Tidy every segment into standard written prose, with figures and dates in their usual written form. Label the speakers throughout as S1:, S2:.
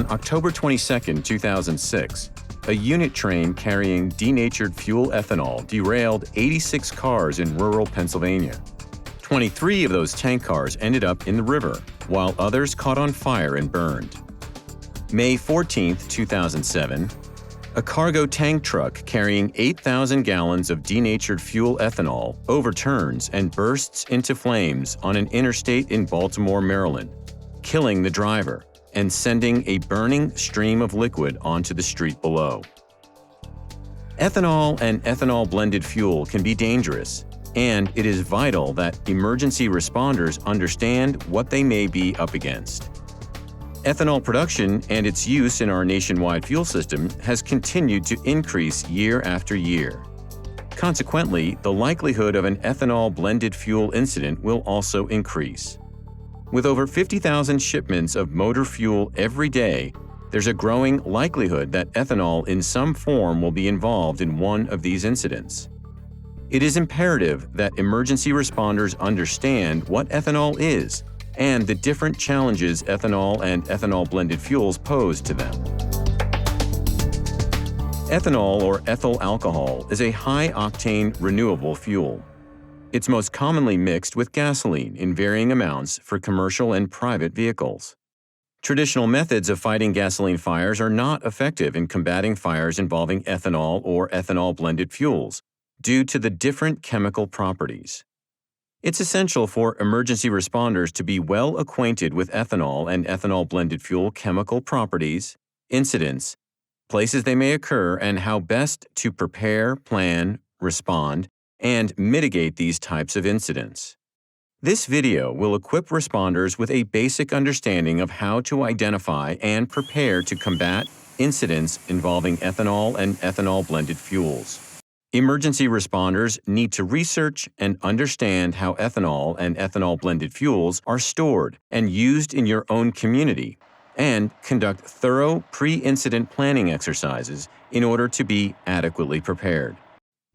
S1: On October 22, 2006, a unit train carrying denatured fuel ethanol derailed 86 cars in rural Pennsylvania. 23 of those tank cars ended up in the river, while others caught on fire and burned. May 14, 2007, a cargo tank truck carrying 8,000 gallons of denatured fuel ethanol overturns and bursts into flames on an interstate in Baltimore, Maryland, killing the driver and sending a burning stream of liquid onto the street below. Ethanol and ethanol-blended fuel can be dangerous, and it is vital that emergency responders understand what they may be up against. Ethanol production and its use in our nationwide fuel system has continued to increase year after year. Consequently, the likelihood of an ethanol-blended fuel incident will also increase. With over 50,000 shipments of motor fuel every day, there's a growing likelihood that ethanol in some form will be involved in one of these incidents. It is imperative that emergency responders understand what ethanol is and the different challenges ethanol and ethanol-blended fuels pose to them. Ethanol, or ethyl alcohol, is a high-octane renewable fuel. It's most commonly mixed with gasoline in varying amounts for commercial and private vehicles. Traditional methods of fighting gasoline fires are not effective in combating fires involving ethanol or ethanol-blended fuels due to the different chemical properties. It's essential for emergency responders to be well acquainted with ethanol and ethanol-blended fuel chemical properties, incidents, places they may occur, and how best to prepare, plan, respond, and mitigate these types of incidents. This video will equip responders with a basic understanding of how to identify and prepare to combat incidents involving ethanol and ethanol-blended fuels. Emergency responders need to research and understand how ethanol and ethanol-blended fuels are stored and used in your own community, and conduct thorough pre-incident planning exercises in order to be adequately prepared.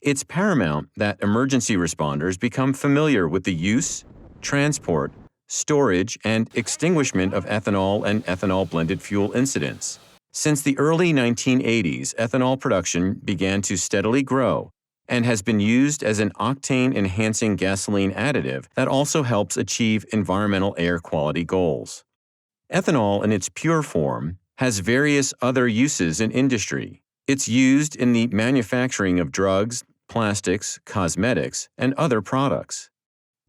S1: It's paramount that emergency responders become familiar with the use, transport, storage, and extinguishment of ethanol and ethanol-blended fuel incidents. Since the early 1980s, ethanol production began to steadily grow and has been used as an octane-enhancing gasoline additive that also helps achieve environmental air quality goals. Ethanol in its pure form has various other uses in industry. It's used in the manufacturing of drugs, plastics, cosmetics, and other products.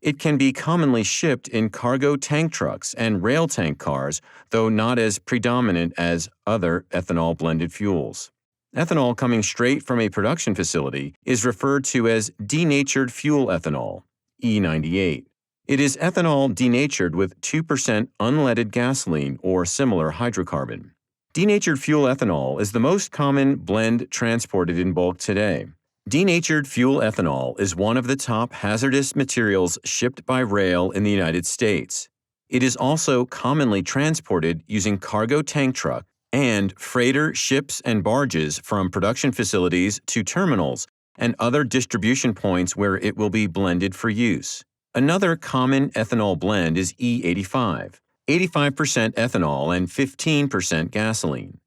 S1: It can be commonly shipped in cargo tank trucks and rail tank cars, though not as predominant as other ethanol-blended fuels. Ethanol coming straight from a production facility is referred to as denatured fuel ethanol, E98. It is ethanol denatured with 2% unleaded gasoline or similar hydrocarbon. Denatured fuel ethanol is the most common blend transported in bulk today. Denatured fuel ethanol is one of the top hazardous materials shipped by rail in the United States. It is also commonly transported using cargo tank truck and freighter ships and barges from production facilities to terminals and other distribution points where it will be blended for use. Another common ethanol blend is E85, 85% ethanol and 15% gasoline.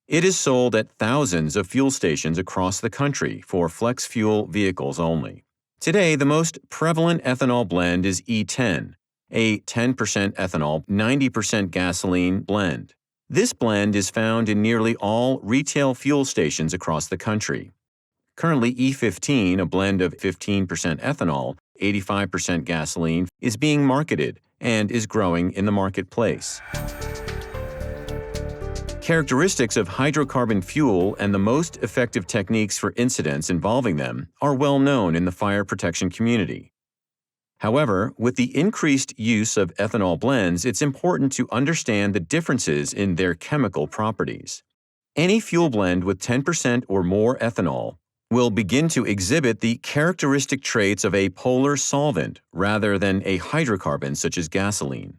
S1: It is sold at thousands of fuel stations across the country for flex fuel vehicles only. Today, the most prevalent ethanol blend is E10, a 10% ethanol, 90% gasoline blend. This blend is found in nearly all retail fuel stations across the country. Currently, E15, a blend of 15% ethanol, 85% gasoline, is being marketed and is growing in the marketplace. Characteristics of hydrocarbon fuel and the most effective techniques for incidents involving them are well known in the fire protection community. However, with the increased use of ethanol blends, it's important to understand the differences in their chemical properties. Any fuel blend with 10% or more ethanol will begin to exhibit the characteristic traits of a polar solvent rather than a hydrocarbon such as gasoline.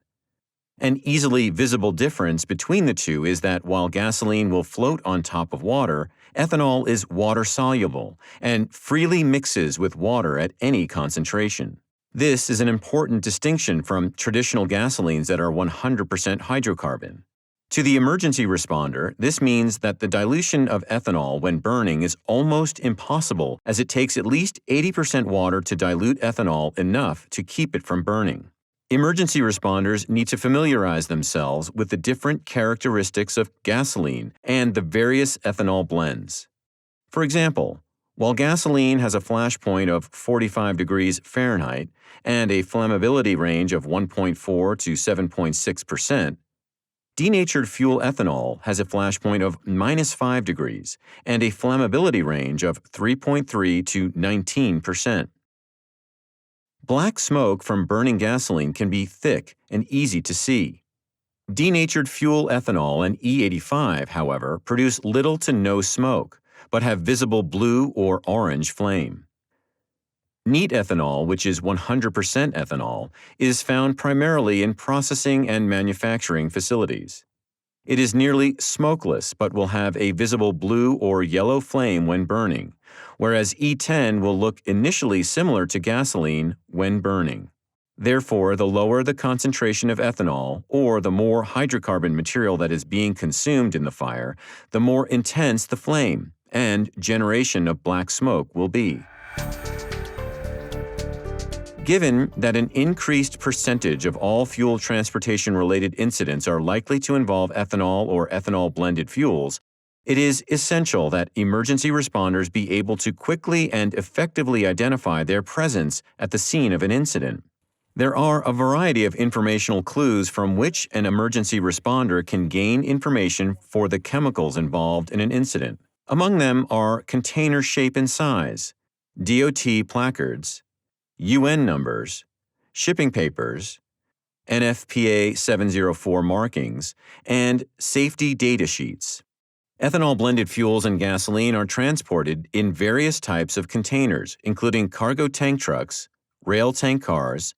S1: An easily visible difference between the two is that while gasoline will float on top of water, ethanol is water-soluble and freely mixes with water at any concentration. This is an important distinction from traditional gasolines that are 100% hydrocarbon. To the emergency responder, this means that the dilution of ethanol when burning is almost impossible, as it takes at least 80% water to dilute ethanol enough to keep it from burning. Emergency responders need to familiarize themselves with the different characteristics of gasoline and the various ethanol blends. For example, while gasoline has a flash point of 45 degrees Fahrenheit and a flammability range of 1.4 to 7.6%, denatured fuel ethanol has a flash point of -5 degrees and a flammability range of 3.3 to 19%. Black smoke from burning gasoline can be thick and easy to see. Denatured fuel ethanol and E85, however, produce little to no smoke, but have visible blue or orange flame. Neat ethanol, which is 100% ethanol, is found primarily in processing and manufacturing facilities. It is nearly smokeless but will have a visible blue or yellow flame when burning, whereas E10 will look initially similar to gasoline when burning. Therefore, the lower the concentration of ethanol or the more hydrocarbon material that is being consumed in the fire, the more intense the flame and generation of black smoke will be. Given that an increased percentage of all fuel transportation-related incidents are likely to involve ethanol or ethanol-blended fuels, it is essential that emergency responders be able to quickly and effectively identify their presence at the scene of an incident. There are a variety of informational clues from which an emergency responder can gain information for the chemicals involved in an incident. Among them are container shape and size, DOT placards, UN numbers, shipping papers, NFPA 704 markings, and safety data sheets. Ethanol-blended fuels and gasoline are transported in various types of containers, including cargo tank trucks, rail tank cars,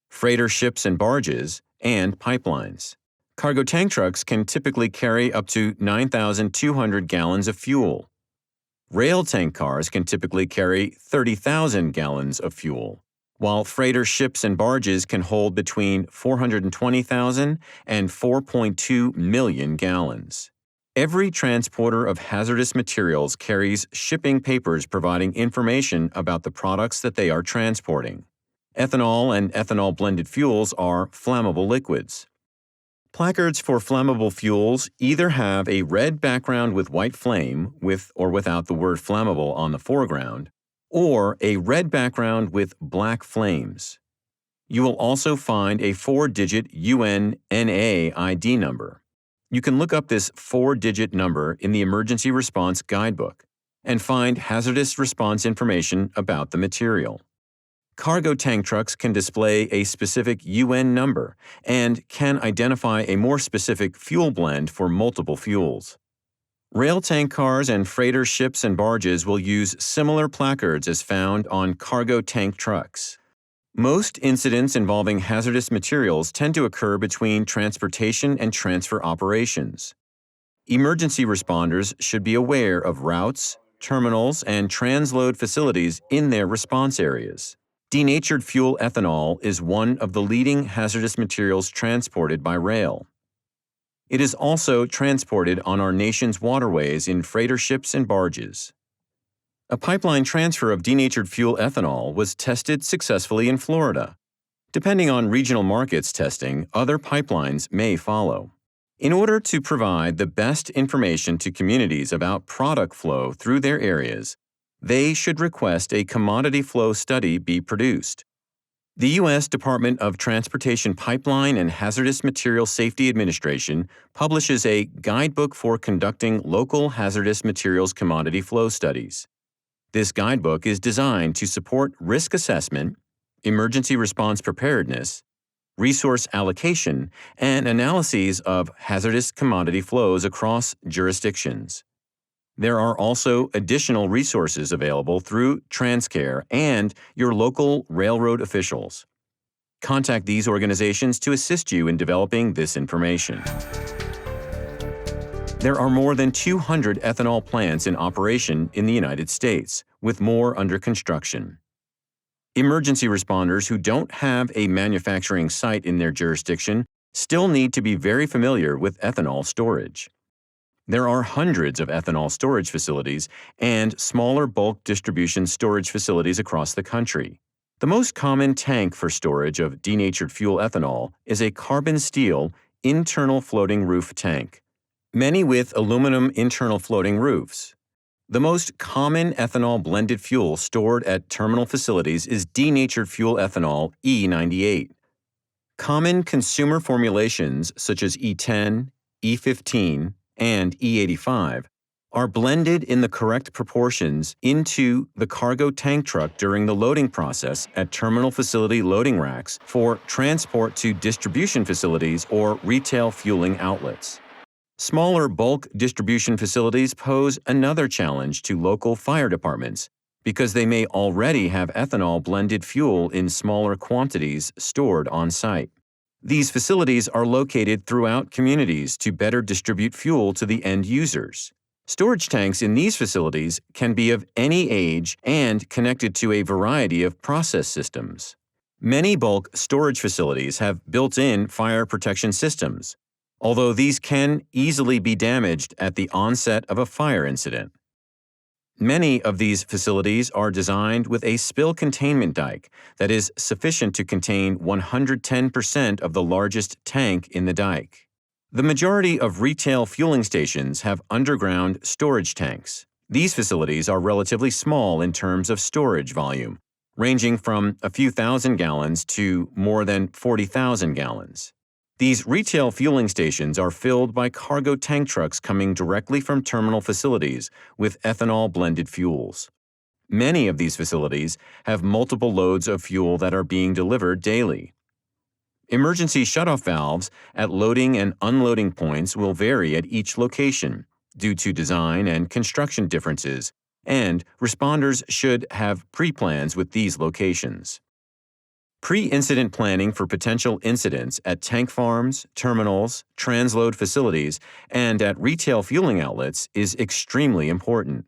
S1: freighter ships and barges, and pipelines. Cargo tank trucks can typically carry up to 9,200 gallons of fuel. Rail tank cars can typically carry 30,000 gallons of fuel, while freighter ships and barges can hold between 420,000 and 4.2 million gallons. Every transporter of hazardous materials carries shipping papers providing information about the products that they are transporting. Ethanol and ethanol-blended fuels are flammable liquids. Placards for flammable fuels either have a red background with white flame, with or without the word flammable on the foreground, or a red background with black flames. You will also find a 4-digit UN NA ID number. You can look up this 4-digit number in the Emergency Response Guidebook and find hazardous response information about the material. Cargo tank trucks can display a specific UN number and can identify a more specific fuel blend for multiple fuels. Rail tank cars and freighter ships and barges will use similar placards as found on cargo tank trucks. Most incidents involving hazardous materials tend to occur between transportation and transfer operations. Emergency responders should be aware of routes, terminals, and transload facilities in their response areas. Denatured fuel ethanol is one of the leading hazardous materials transported by rail. It is also transported on our nation's waterways in freighter ships and barges. A pipeline transfer of denatured fuel ethanol was tested successfully in Florida. Depending on regional markets testing, other pipelines may follow. In order to provide the best information to communities about product flow through their areas, they should request a commodity flow study be produced. The U.S. Department of Transportation Pipeline and Hazardous Materials Safety Administration publishes a guidebook for conducting local hazardous materials commodity flow studies. This guidebook is designed to support risk assessment, emergency response preparedness, resource allocation, and analyses of hazardous commodity flows across jurisdictions. There are also additional resources available through TransCare and your local railroad officials. Contact these organizations to assist you in developing this information. There are more than 200 ethanol plants in operation in the United States, with more under construction. Emergency responders who don't have a manufacturing site in their jurisdiction still need to be very familiar with ethanol storage. There are hundreds of ethanol storage facilities and smaller bulk distribution storage facilities across the country. The most common tank for storage of denatured fuel ethanol is a carbon steel internal floating roof tank, many with aluminum internal floating roofs. The most common ethanol blended fuel stored at terminal facilities is denatured fuel ethanol E98. Common consumer formulations such as E10, E15, and E85 are blended in the correct proportions into the cargo tank truck during the loading process at terminal facility loading racks for transport to distribution facilities or retail fueling outlets. Smaller bulk distribution facilities pose another challenge to local fire departments because they may already have ethanol blended fuel in smaller quantities stored on site. These facilities are located throughout communities to better distribute fuel to the end users. Storage tanks in these facilities can be of any age and connected to a variety of process systems. Many bulk storage facilities have built-in fire protection systems, although these can easily be damaged at the onset of a fire incident. Many of these facilities are designed with a spill containment dike that is sufficient to contain 110% of the largest tank in the dike. The majority of retail fueling stations have underground storage tanks. These facilities are relatively small in terms of storage volume, ranging from a few thousand gallons to more than 40,000 gallons. These retail fueling stations are filled by cargo tank trucks coming directly from terminal facilities with ethanol-blended fuels. Many of these facilities have multiple loads of fuel that are being delivered daily. Emergency shutoff valves at loading and unloading points will vary at each location due to design and construction differences, and responders should have pre-plans with these locations. Pre-incident planning for potential incidents at tank farms, terminals, transload facilities, and at retail fueling outlets is extremely important.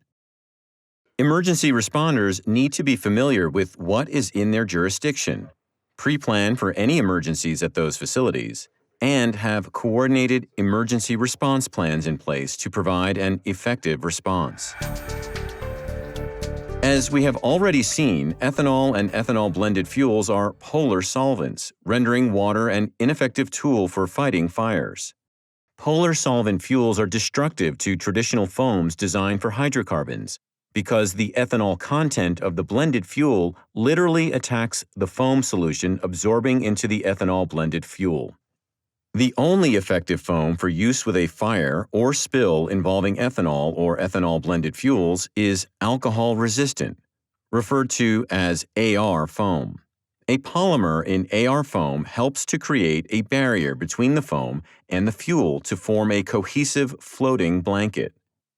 S1: Emergency responders need to be familiar with what is in their jurisdiction, pre-plan for any emergencies at those facilities, and have coordinated emergency response plans in place to provide an effective response. As we have already seen, ethanol and ethanol-blended fuels are polar solvents, rendering water an ineffective tool for fighting fires. Polar solvent fuels are destructive to traditional foams designed for hydrocarbons because the ethanol content of the blended fuel literally attacks the foam solution absorbing into the ethanol-blended fuel. The only effective foam for use with a fire or spill involving ethanol or ethanol-blended fuels is alcohol-resistant, referred to as AR foam. A polymer in AR foam helps to create a barrier between the foam and the fuel to form a cohesive floating blanket.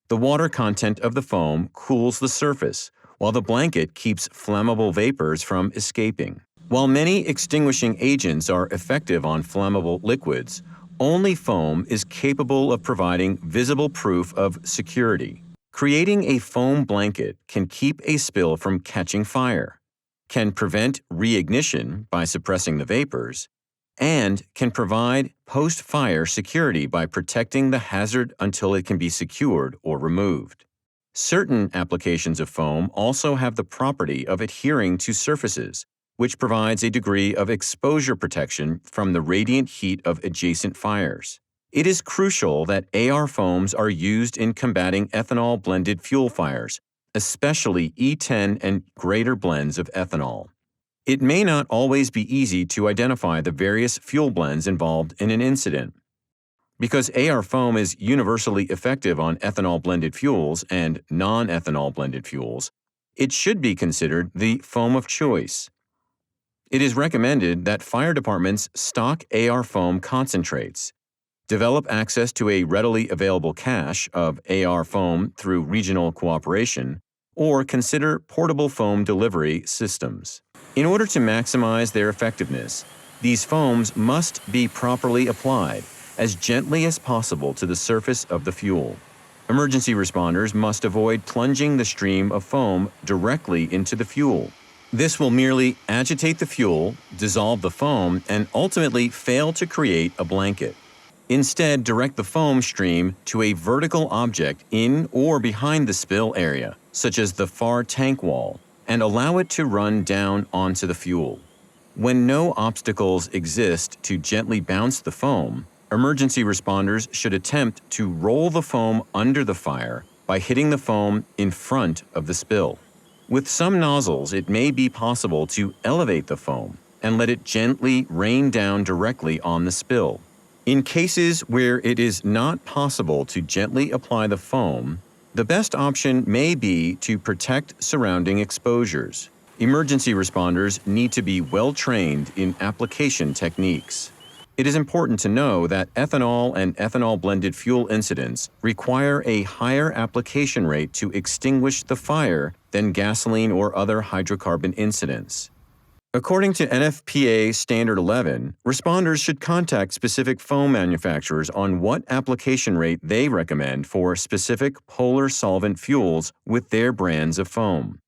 S1: The water content of the foam cools the surface, while the blanket keeps flammable vapors from escaping. While many extinguishing agents are effective on flammable liquids, only foam is capable of providing visible proof of security. Creating a foam blanket can keep a spill from catching fire, can prevent reignition by suppressing the vapors, and can provide post-fire security by protecting the hazard until it can be secured or removed. Certain applications of foam also have the property of adhering to surfaces, which provides a degree of exposure protection from the radiant heat of adjacent fires. It is crucial that AR foams are used in combating ethanol-blended fuel fires, especially E10 and greater blends of ethanol. It may not always be easy to identify the various fuel blends involved in an incident. Because AR foam is universally effective on ethanol-blended fuels and non-ethanol-blended fuels, it should be considered the foam of choice. It is recommended that fire departments stock AR foam concentrates, develop access to a readily available cache of AR foam through regional cooperation, or consider portable foam delivery systems. In order to maximize their effectiveness, these foams must be properly applied as gently as possible to the surface of the fuel. Emergency responders must avoid plunging the stream of foam directly into the fuel, This will merely agitate the fuel, dissolve the foam, and ultimately fail to create a blanket. Instead, direct the foam stream to a vertical object in or behind the spill area, such as the far tank wall, and allow it to run down onto the fuel. When no obstacles exist to gently bounce the foam, emergency responders should attempt to roll the foam under the fire by hitting the foam in front of the spill. With some nozzles, it may be possible to elevate the foam and let it gently rain down directly on the spill. In cases where it is not possible to gently apply the foam, the best option may be to protect surrounding exposures. Emergency responders need to be well trained in application techniques. It is important to know that ethanol and ethanol-blended fuel incidents require a higher application rate to extinguish the fire than gasoline or other hydrocarbon incidents. According to NFPA Standard 11, responders should contact specific foam manufacturers on what application rate they recommend for specific polar solvent fuels with their brands of foam.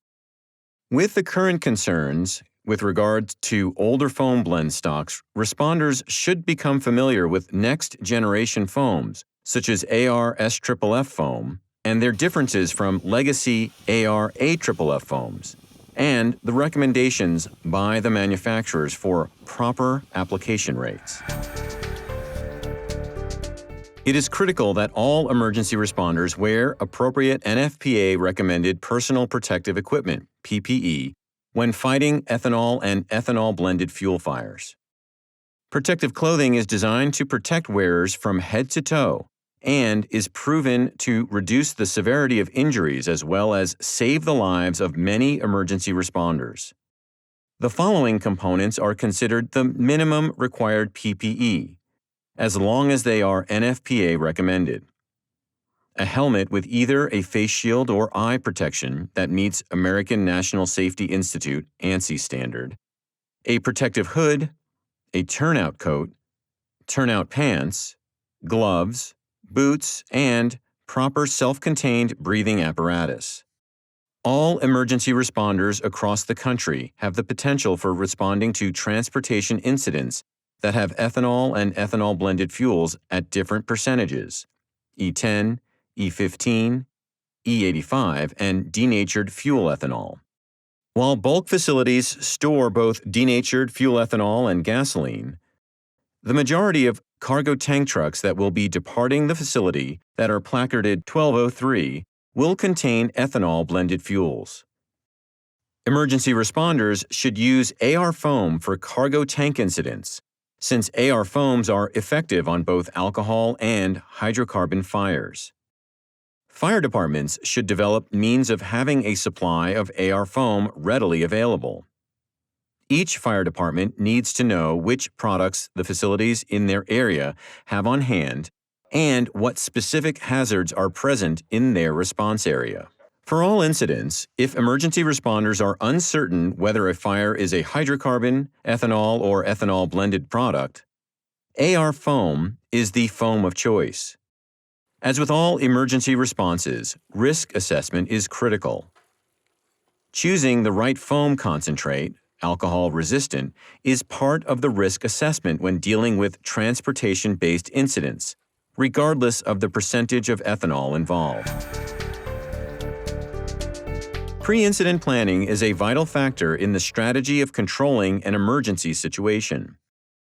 S1: With the current concerns with regard to older foam blend stocks, responders should become familiar with next-generation foams, such as AR-SFFF foam, and their differences from legacy AR-AFFF foams, and the recommendations by the manufacturers for proper application rates. It is critical that all emergency responders wear appropriate NFPA-recommended personal protective equipment, PPE, when fighting ethanol and ethanol-blended fuel fires. Protective clothing is designed to protect wearers from head to toe and is proven to reduce the severity of injuries as well as save the lives of many emergency responders. The following components are considered the minimum required PPE, as long as they are NFPA recommended. A helmet with either a face shield or eye protection that meets American National Safety Institute (ANSI) standard, a protective hood, a turnout coat, turnout pants, gloves, boots, and proper self-contained breathing apparatus. All emergency responders across the country have the potential for responding to transportation incidents that have ethanol and ethanol-blended fuels at different percentages, E10, E15, E85, and denatured fuel ethanol. While bulk facilities store both denatured fuel ethanol and gasoline, the majority of cargo tank trucks that will be departing the facility that are placarded 1203 will contain ethanol-blended fuels. Emergency responders should use AR foam for cargo tank incidents, since AR foams are effective on both alcohol and hydrocarbon fires. Fire departments should develop means of having a supply of AR foam readily available. Each fire department needs to know which products the facilities in their area have on hand and what specific hazards are present in their response area. For all incidents, if emergency responders are uncertain whether a fire is a hydrocarbon, ethanol, or ethanol-blended product, AR foam is the foam of choice. As with all emergency responses, risk assessment is critical. Choosing the right foam concentrate, alcohol-resistant, is part of the risk assessment when dealing with transportation-based incidents, regardless of the percentage of ethanol involved. Pre-incident planning is a vital factor in the strategy of controlling an emergency situation.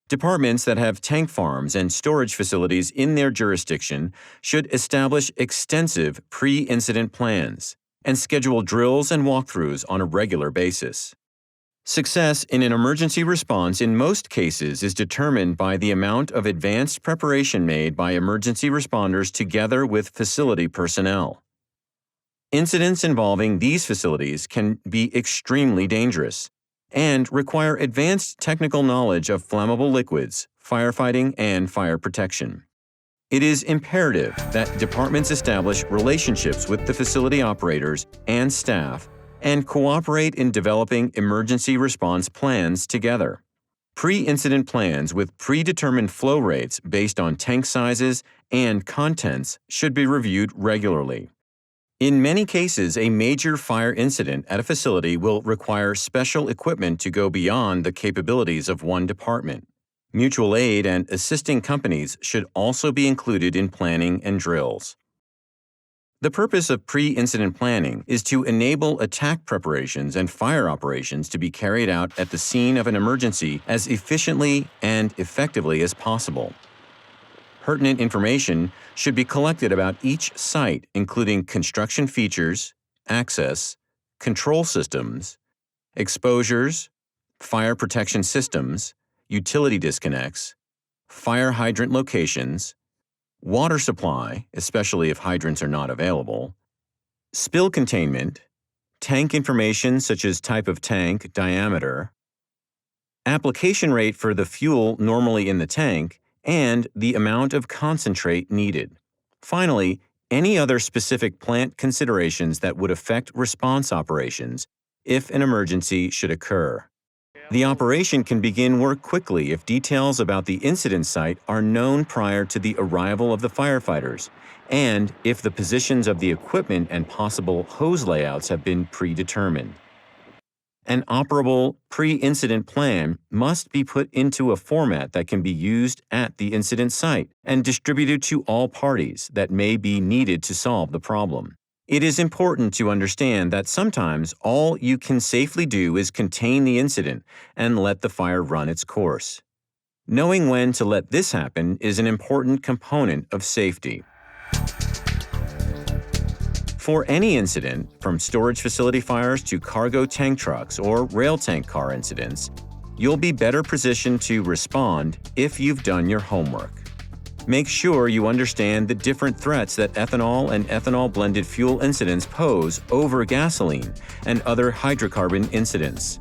S1: Departments that have tank farms and storage facilities in their jurisdiction should establish extensive pre-incident plans and schedule drills and walkthroughs on a regular basis. Success in an emergency response in most cases is determined by the amount of advanced preparation made by emergency responders together with facility personnel. Incidents involving these facilities can be extremely dangerous and require advanced technical knowledge of flammable liquids, firefighting, and fire protection. It is imperative that departments establish relationships with the facility operators and staff and cooperate in developing emergency response plans together. Pre-incident plans with predetermined flow rates based on tank sizes and contents should be reviewed regularly. In many cases, a major fire incident at a facility will require special equipment to go beyond the capabilities of one department. Mutual aid and assisting companies should also be included in planning and drills. The purpose of pre-incident planning is to enable attack preparations and fire operations to be carried out at the scene of an emergency as efficiently and effectively as possible. Pertinent information should be collected about each site, including construction features, access, control systems, exposures, fire protection systems, utility disconnects, fire hydrant locations, water supply, especially if hydrants are not available, spill containment, tank information such as type of tank, diameter, application rate for the fuel normally in the tank, and the amount of concentrate needed. Finally, any other specific plant considerations that would affect response operations if an emergency should occur. The operation can begin work quickly if details about the incident site are known prior to the arrival of the firefighters, and if the positions of the equipment and possible hose layouts have been predetermined. An operable pre-incident plan must be put into a format that can be used at the incident site and distributed to all parties that may be needed to solve the problem. It is important to understand that sometimes all you can safely do is contain the incident and let the fire run its course. Knowing when to let this happen is an important component of safety. For any incident, from storage facility fires to cargo tank trucks or rail tank car incidents, you'll be better positioned to respond if you've done your homework. Make sure you understand the different threats that ethanol and ethanol-blended fuel incidents pose over gasoline and other hydrocarbon incidents.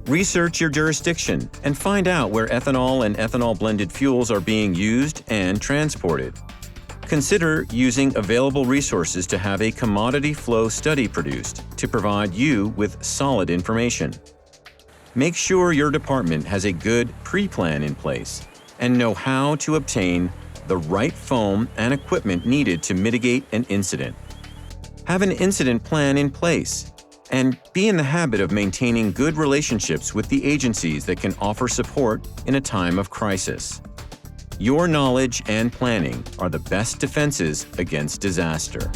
S1: Research your jurisdiction and find out where ethanol and ethanol-blended fuels are being used and transported. Consider using available resources to have a commodity flow study produced to provide you with solid information. Make sure your department has a good pre-plan in place and know how to obtain the right foam and equipment needed to mitigate an incident. Have an incident plan in place and be in the habit of maintaining good relationships with the agencies that can offer support in a time of crisis. Your knowledge and planning are the best defenses against disaster.